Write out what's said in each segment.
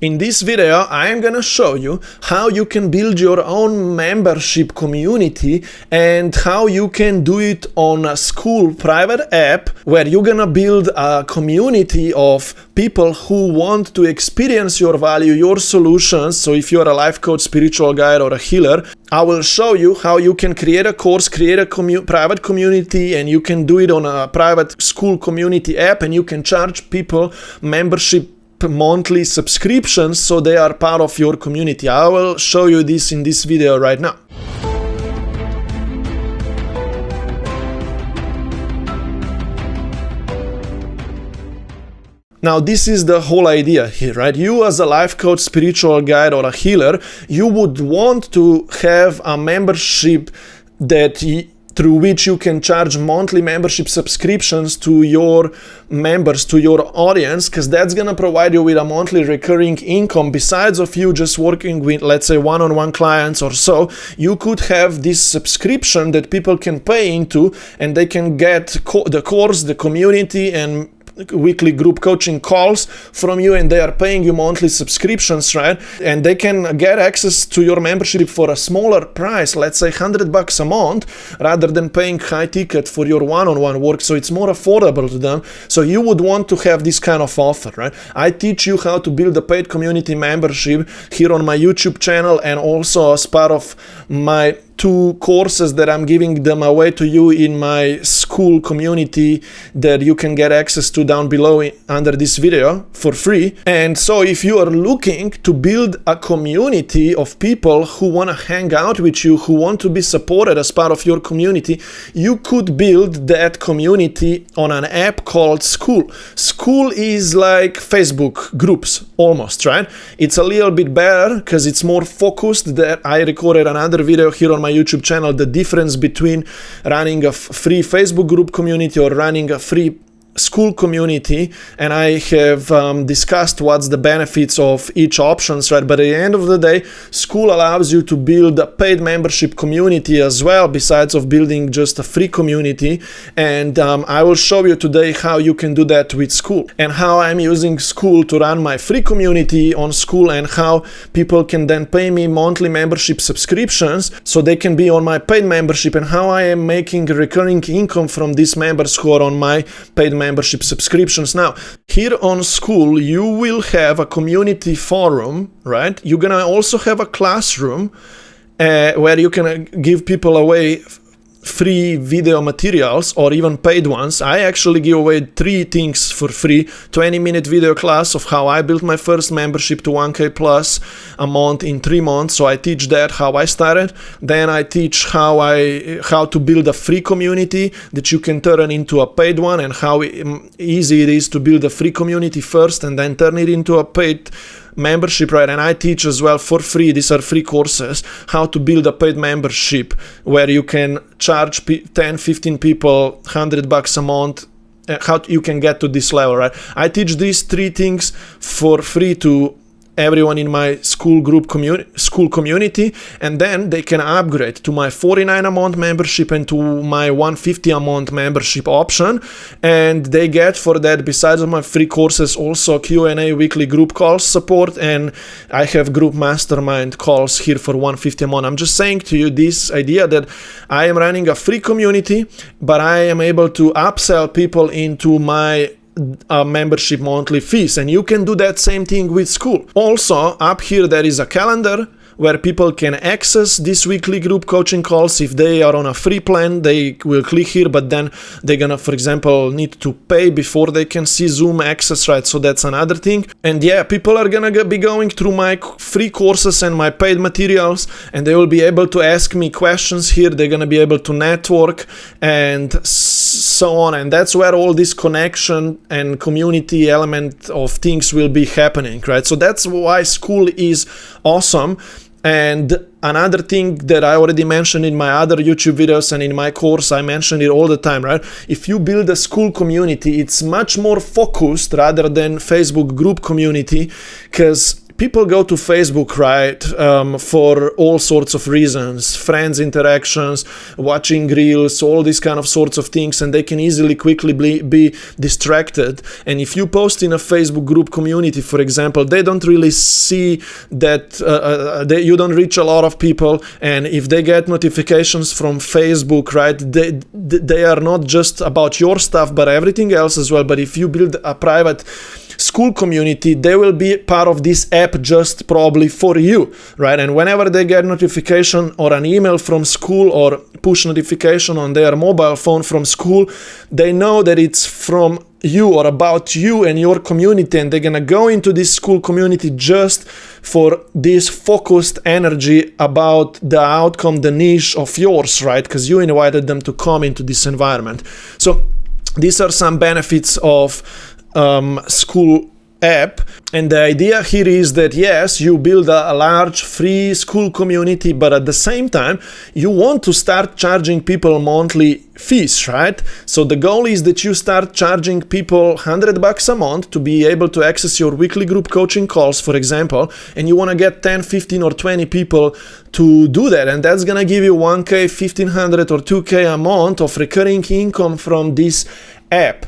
In this video, I am gonna show you how you can build your own membership community and how you can do it on a Skool private app where you're gonna build a community of people who want to experience your value, your solutions. So if you're a life coach, spiritual guide, or a healer, I will show you how you can create a course, create a private community, and you can do it on a private Skool community app, and you can charge people membership monthly subscriptions so they are part of your community. I will show you this in this video right now. Now, this is the whole idea here, right? You as a life coach, spiritual guide, or a healer, you would want to have a membership through which you can charge monthly membership subscriptions to your members, to your audience, because that's going to provide you with a monthly recurring income. Besides of you just working with, let's say, one-on-one clients or so, you could have this subscription that people can pay into, and they can get the course, the community, and weekly group coaching calls from you, and they are paying you monthly subscriptions, right? And they can get access to your membership for a smaller price, let's say $100 a month, rather than paying high ticket for your one-on-one work. So it's more affordable to them. So you would want to have this kind of offer, right? I teach you how to build a paid community membership here on my YouTube channel, and also as part of my 2 courses that I'm giving them away to you in my Skool community that you can get access to down below under this video for free. And so if you are looking to build a community of people who want to hang out with you, who want to be supported as part of your community, you could build that community on an app called Skool. Skool is like Facebook groups almost, right? It's a little bit better because it's more focused. That I recorded another video here on my YouTube channel, the difference between running a free Facebook group community or running a free Skool community, and I have discussed what's the benefits of each options, right? But at the end of the day, Skool allows you to build a paid membership community as well, besides of building just a free community. And I will show you today how you can do that with Skool, and how I'm using Skool to run my free community on Skool, and how people can then pay me monthly membership subscriptions so they can be on my paid membership, and how I am making recurring income from these members who are on my paid membership subscriptions. Now, here on Skool, you will have a community forum, right? You're gonna also have a classroom where you can give people away free video materials or even paid ones. I actually give away 3 things for free: 20-minute video class of how I built my first membership to 1K plus a month in 3 months. So I teach that, how I started. Then I teach how to build a free community that you can turn into a paid one, and how easy it is to build a free community first and then turn it into a paid membership, right? And I teach as well for free, these are free courses, how to build a paid membership where you can charge 10-15 people $100 a month. How you can get to this level, right? I teach these 3 things for free to everyone in my Skool community, and then they can upgrade to my $49 a month membership and to my $150 a month membership option. And they get for that, besides of my free courses, also Q&A, weekly group calls support, and I have group mastermind calls here for $150 a month. I'm just saying to you this idea that I am running a free community, but I am able to upsell people into my membership monthly fees, and you can do that same thing with Skool. Also, up here there is a calendar where people can access these weekly group coaching calls. If they are on a free plan, they will click here, but then they're gonna, for example, need to pay before they can see Zoom access, right? So that's another thing. And yeah, people are gonna be going through my free courses and my paid materials, and they will be able to ask me questions here. They're gonna be able to network and so on, and that's where all this connection and community element of things will be happening, right? So that's why Skool is awesome. And another thing that I already mentioned in my other YouTube videos and in my course, I mention it all the time, right? If you build a Skool community, it's much more focused rather than Facebook group community, because people go to Facebook, right, for all sorts of reasons, friends interactions, watching reels, all these kind of sorts of things, and they can easily quickly be distracted. And if you post in a Facebook group community, for example, they don't really see that you don't reach a lot of people, and if they get notifications from Facebook, right, they are not just about your stuff but everything else as well. But if you build a private Skool community, they will be part of this app just probably for you, right? And whenever they get notification or an email from Skool or push notification on their mobile phone from Skool, they know that it's from you or about you and your community, and they're gonna go into this Skool community just for this focused energy about the outcome, the niche of yours, right? Because you invited them to come into this environment. So these are some benefits of Skool app, and the idea here is that yes, you build a large free Skool community, but at the same time you want to start charging people monthly fees, right? So the goal is that you start charging people $100 a month to be able to access your weekly group coaching calls, for example, and you want to get 10, 15 or 20 people to do that, and that's gonna give you 1K, 1,500 or 2K a month of recurring income from this app.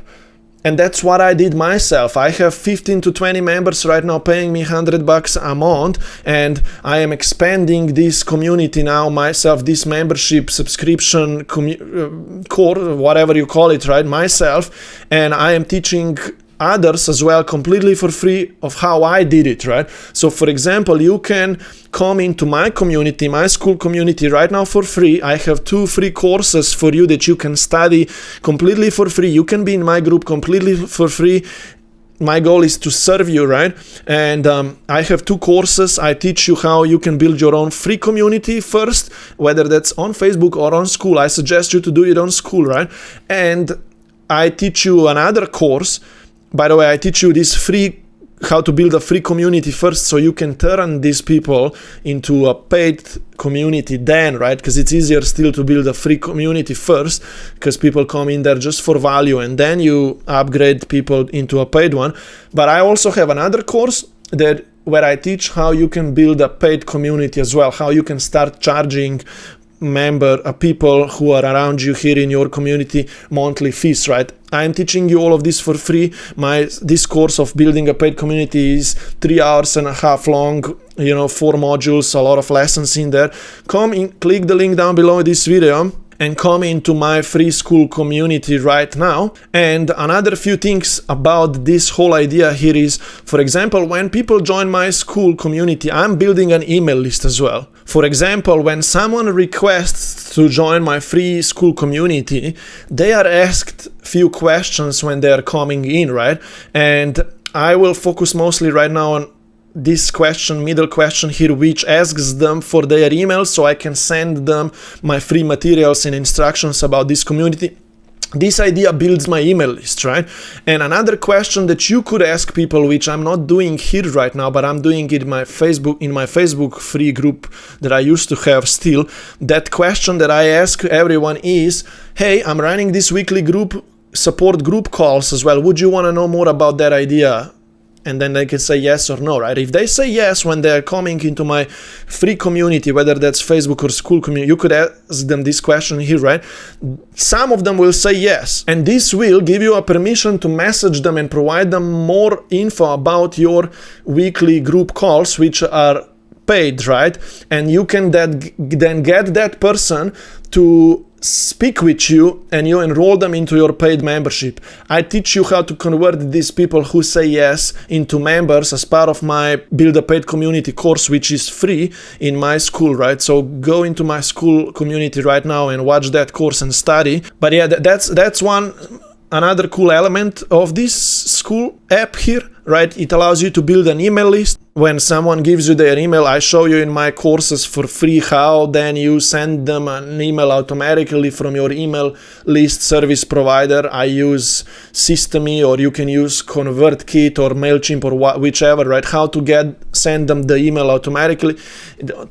And that's what I did myself. I have 15 to 20 members right now paying me $100 a month, and I am expanding this community now myself, this membership subscription core, whatever you call it, right, myself, and I am teaching others as well completely for free of how I did it, right? So for example, you can come into my community, my Skool community right now for free. I have 2 free courses for you that you can study completely for free. You can be in my group completely for free. My goal is to serve you, right? And I have 2 courses. I teach you how you can build your own free community first, whether that's on Facebook or on Skool. I suggest you to do it on Skool, right? And I teach you another course. By the way, I teach you this free, how to build a free community first, so you can turn these people into a paid community then, right? Because it's easier still to build a free community first, because people come in there just for value, and then you upgrade people into a paid one. But I also have another course where I teach how you can build a paid community as well, how you can start charging people who are around you here in your community monthly fees, right? I'm teaching you all of this for free. This course of building a paid community is 3.5 hours long, 4 modules, a lot of lessons in there. Come in, click the link down below this video and come into my free Skool community right now. And another few things about this whole idea here is, for example, when people join my Skool community, I'm building an email list as well. For example, when someone requests to join my free Skool community, they are asked few questions when they are coming in, right? And I will focus mostly right now on this middle question here, which asks them for their email so I can send them my free materials and instructions about this community. This idea builds my email list, right? And another question that you could ask people, which I'm not doing here right now, but I'm doing it in my Facebook free group that I used to have still. That question that I ask everyone is, hey, I'm running this weekly support group calls as well. Would you want to know more about that idea? And then they can say yes or no, right? If they say yes when they're coming into my free community, whether that's Facebook or Skool community, you could ask them this question here, right? Some of them will say yes. And this will give you a permission to message them and provide them more info about your weekly group calls, which are paid, right? And you can then get that person to speak with you, and you enroll them into your paid membership. I teach you how to convert these people who say yes into members as part of my Build a Paid Community course, which is free in my Skool, right? So go into my Skool community right now and watch that course and study. But yeah, that's another cool element of this Skool app here, right? It allows you to build an email list. When someone gives you their email, I show you in my courses for free how then you send them an email automatically from your email list service provider. I use System.me, or you can use ConvertKit or MailChimp or whichever, right? How to send them the email automatically,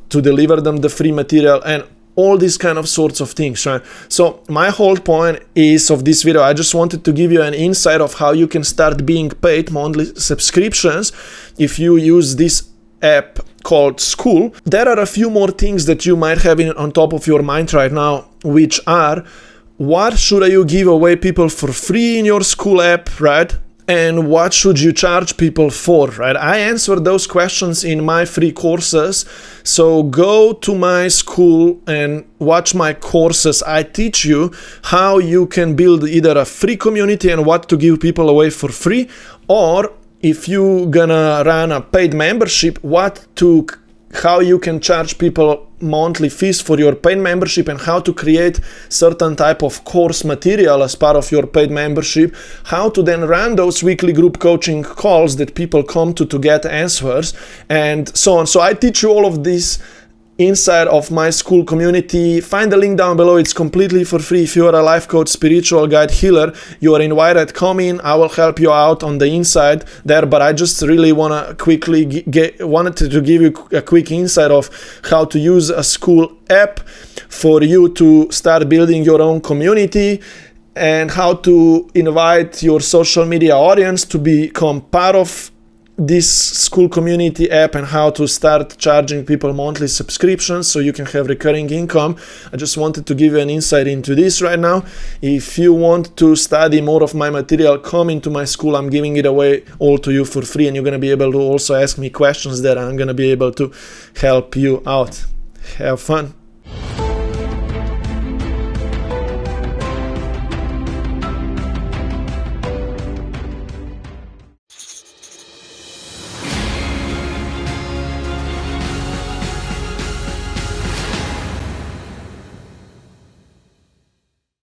to deliver them the free material, and all these kind of sorts of things, right? So my whole point is of this video, I just wanted to give you an insight of how you can start being paid monthly subscriptions if you use this app called Skool. There are a few more things that you might have on top of your mind right now, which are, what should you give away people for free in your Skool app, right? And what should you charge people for, right? I answer those questions in my free courses. So go to my Skool and watch my courses. I teach you how you can build either a free community and what to give people away for free, or if you gonna run a paid membership, how you can charge people monthly fees for your paid membership, and how to create certain type of course material as part of your paid membership, how to then run those weekly group coaching calls that people come to get answers, and so on. So I teach you all of this inside of my Skool community. Find the link down below. It's completely for free. If you are a life coach, spiritual guide, healer, you are invited. Come in. I will help you out on the inside there, but I just really wanted to give you a quick insight of how to use a Skool app for you to start building your own community, and how to invite your social media audience to become part of this Skool community app, and how to start charging people monthly subscriptions so you can have recurring income. I just wanted to give you an insight into this right now. If you want to study more of my material, come into my Skool. I'm giving it away all to you for free, and you're going to be able to also ask me questions that I'm going to be able to help you out. Have fun.